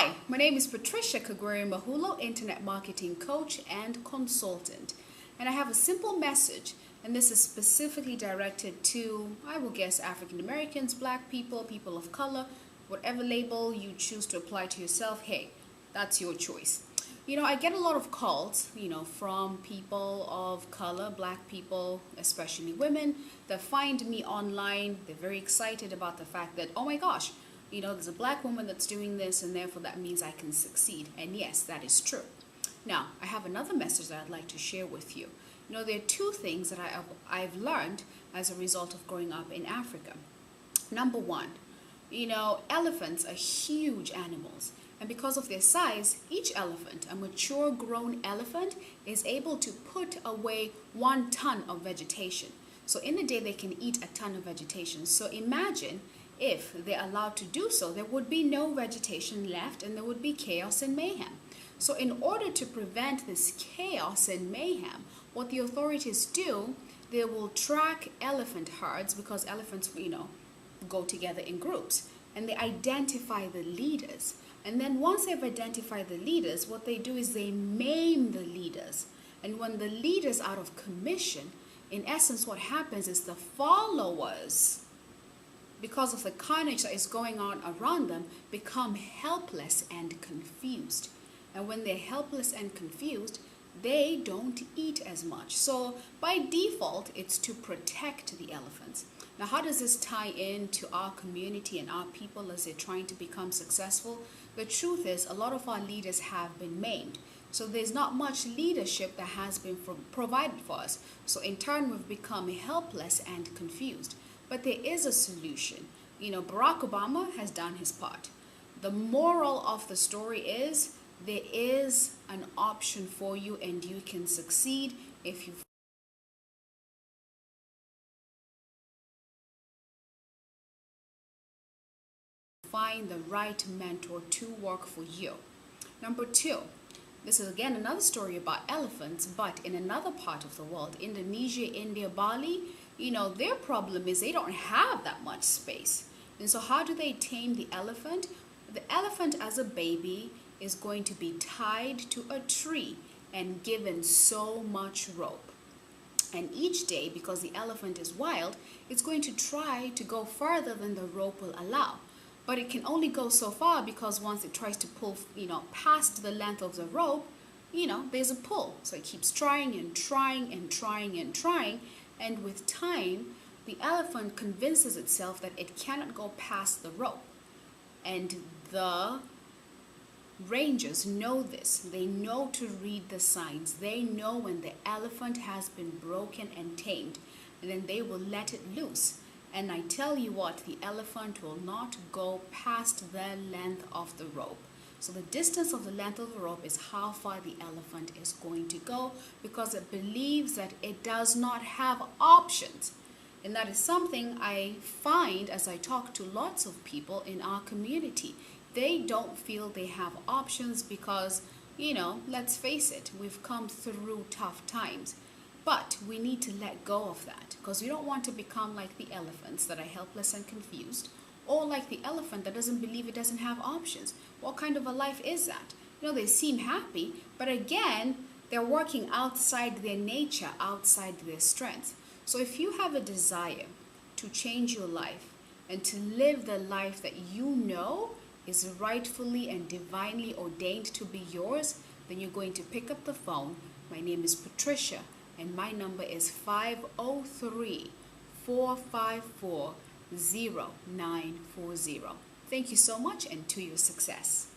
Hi, my name is Patricia Kagweri Mahulo, Internet Marketing Coach and Consultant. And I have a simple message, and this is specifically directed to, I will guess, African Americans, Black people, people of color, whatever label you choose to apply to yourself. Hey, that's your choice. I get a lot of calls, from people of color, Black people, especially women, that find me online. They're very excited about the fact that, oh my gosh, there's a Black woman that's doing this, and therefore that means I can succeed. And yes, that is true. Now, I have another message that I'd like to share with you. There are two things that I've learned as a result of growing up in Africa. Number one, elephants are huge animals. And because of their size, each elephant, a mature grown elephant, is able to put away 1 ton of vegetation. So in a day, they can eat a ton of vegetation. So imagine if they're allowed to do so, there would be no vegetation left and there would be chaos and mayhem. So in order to prevent this chaos and mayhem, what the authorities do, they will track elephant herds, because elephants, go together in groups, and they identify the leaders. And then once they've identified the leaders, what they do is they maim the leaders. And when the leaders are out of commission, in essence what happens is the followers, because of the carnage that is going on around them, become helpless and confused. And when they're helpless and confused, they don't eat as much. So by default, it's to protect the elephants. Now, how does this tie into our community and our people as they're trying to become successful? The truth is, a lot of our leaders have been maimed. So there's not much leadership that has been provided for us. So in turn, we've become helpless and confused. But there is a solution. Barack Obama has done his part. The moral of the story is there is an option for you, and you can succeed if you find the right mentor to work for you. Number two, this is again another story about elephants, but in another part of the world, Indonesia, India, Bali, their problem is they don't have that much space. And so how do they tame the elephant? The elephant as a baby is going to be tied to a tree and given so much rope. And each day, because the elephant is wild, it's going to try to go further than the rope will allow. But it can only go so far, because once it tries to pull, past the length of the rope, there's a pull. So it keeps trying and trying and trying and trying. And with time, the elephant convinces itself that it cannot go past the rope. And the rangers know this. They know to read the signs. They know when the elephant has been broken and tamed, and then they will let it loose. And I tell you what, the elephant will not go past the length of the rope. So the distance of the length of the rope is how far the elephant is going to go, because it believes that it does not have options. And that is something I find as I talk to lots of people in our community. They don't feel they have options because, let's face it, we've come through tough times. But we need to let go of that, because we don't want to become like the elephants that are helpless and confused, or like the elephant that doesn't believe it doesn't have options. What kind of a life is that? They seem happy, but again, they're working outside their nature, outside their strength. So if you have a desire to change your life and to live the life that is rightfully and divinely ordained to be yours, then you're going to pick up the phone. My name is Patricia, and my number is 503-454-0940. Thank you so much, and to your success.